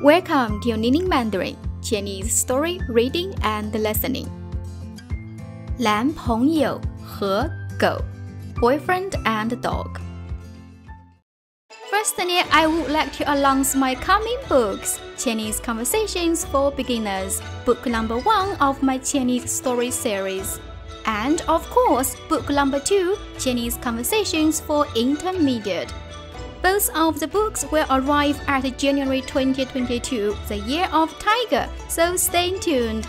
Welcome to Learning Mandarin Chinese Story Reading and Listening. 男朋友和狗 Boyfriend and Dog. Firstly, I would like to announce my coming books, Chinese Conversations for Beginners, book number 1 of my Chinese story series. And of course, book number 2, Chinese Conversations for Intermediate. Both of the books will arrive at January 2022, the year of Tiger, so stay tuned.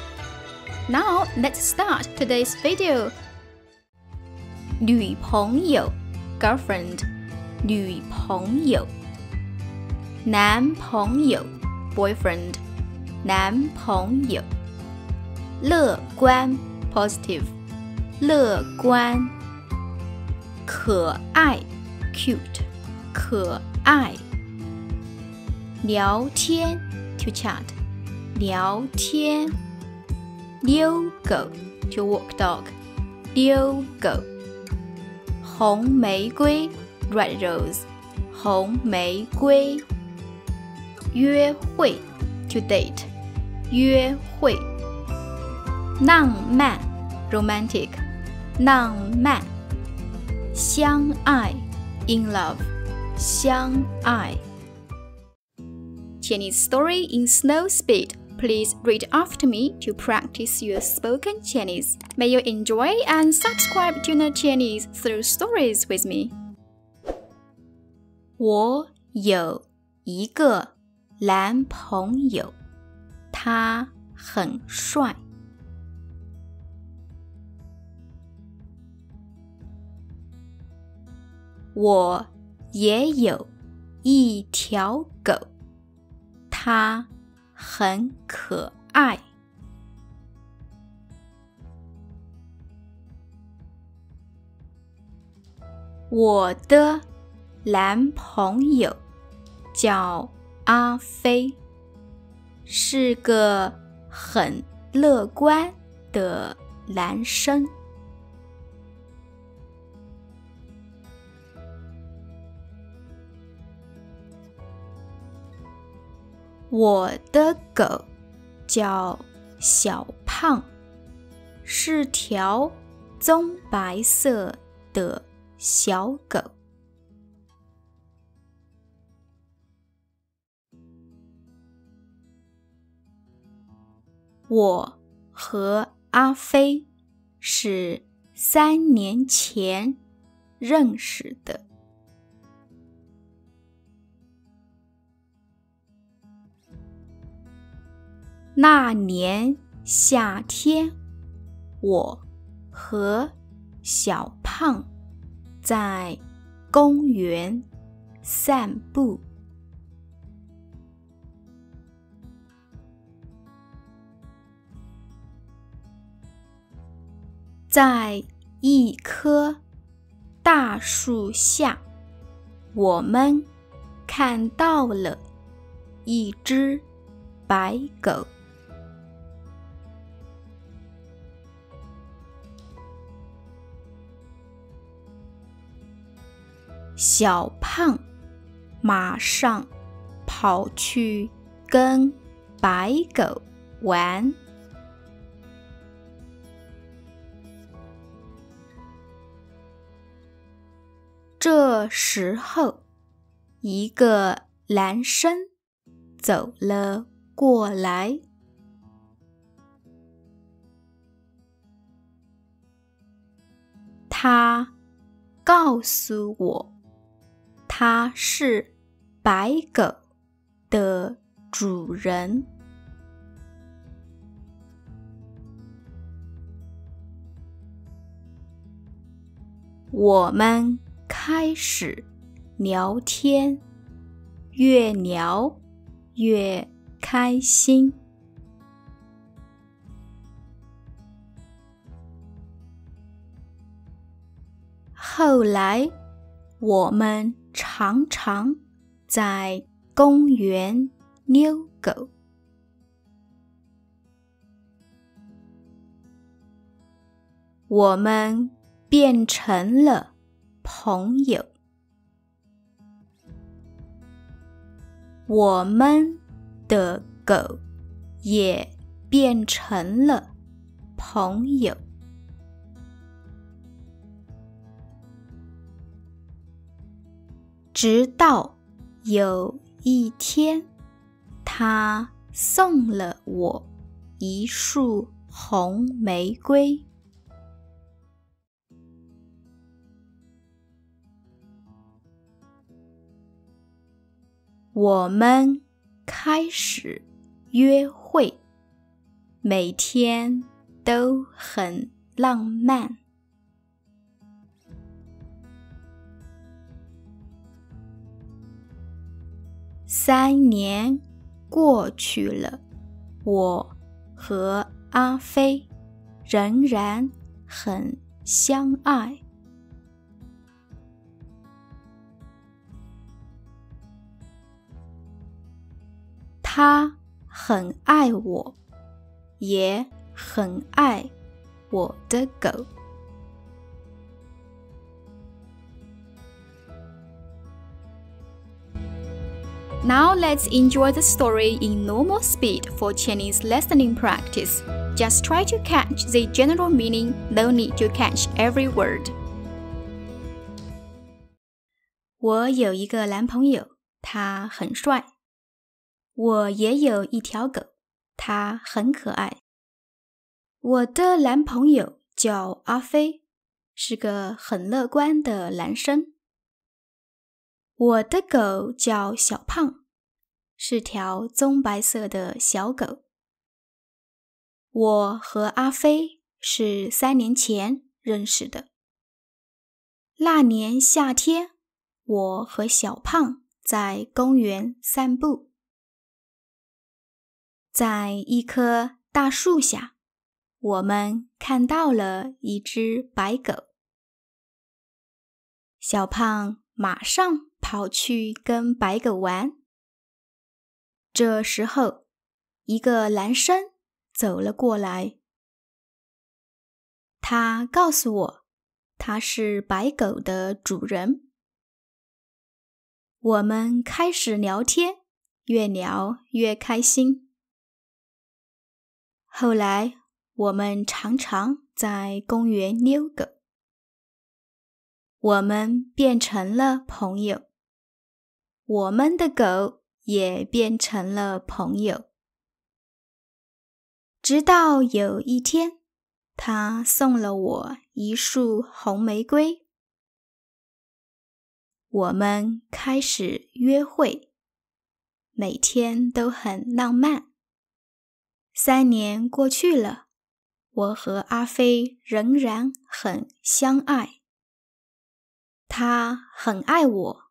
Now, let's start today's video. 女朋友 girlfriend 女朋友男朋友 boyfriend 男朋友乐观 positive 乐观可爱 cute 可爱聊天 to chat 聊天遛狗 to walk dog 遛狗红玫瑰 red rose 红玫瑰约会 to date 约会浪漫 romantic 浪漫相爱 in love 相爱 Chinese story in slow speed. Please read after me to practice your spoken Chinese. May you enjoy and subscribe to Learn Chinese through stories with me. 我有一个男朋友，他很帅。我也有一条狗，它很可爱。我的男朋友叫阿飞，是个很乐观的男生。我的狗叫小胖，是条棕白色的小狗。我和阿飞是3年前认识的。那年夏天，我和小胖在公园散步。在一棵大树下，我们看到了一只白狗。小胖马上跑去跟白狗玩。这时候，一个男生走了过来。他告诉我，他是白狗的主人。我们开始聊天，越聊越开心。后来，我们常常在公园遛狗。我们变成了朋友。我们的狗也变成了朋友。直到有一天，他送了我一束红玫瑰。我们开始约会，每天都很浪漫。3年过去了，我和阿飞仍然很相爱。他很爱我，也很爱我的狗。Now let's enjoy the story in normal speed for Chinese listening practice. Just try to catch the general meaning, no need to catch every word. 我有一个男朋友，他很帅。我也有一条狗，它很可爱。我的男朋友叫阿飞，是个很乐观的男生。我的狗叫小胖，是条棕白色的小狗。我和阿飞是3年前认识的。那年夏天，我和小胖在公园散步。在一棵大树下，我们看到了一只白狗。小胖马上跑去跟白狗玩。这时候，一个男生走了过来。他告诉我，他是白狗的主人。我们开始聊天，越聊越开心。后来，我们常常在公园遛狗。我们变成了朋友，我们的狗也变成了朋友。直到有一天，他送了我一束红玫瑰。我们开始约会，每天都很浪漫。3年过去了，我和阿飞仍然很相爱。他很爱我，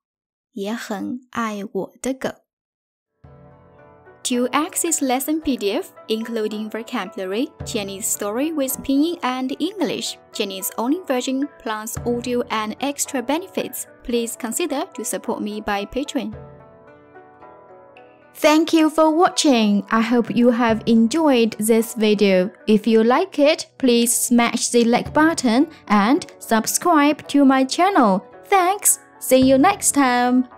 也很爱我的狗。To access lesson PDF, including vocabulary, Chinese story with pinyin and English, Chinese only version plus audio and extra benefits, please consider to support me by Patreon. Thank you for watching. I hope you have enjoyed this video. If you like it, please smash the like button and subscribe to my channel. Thanks. See you next time.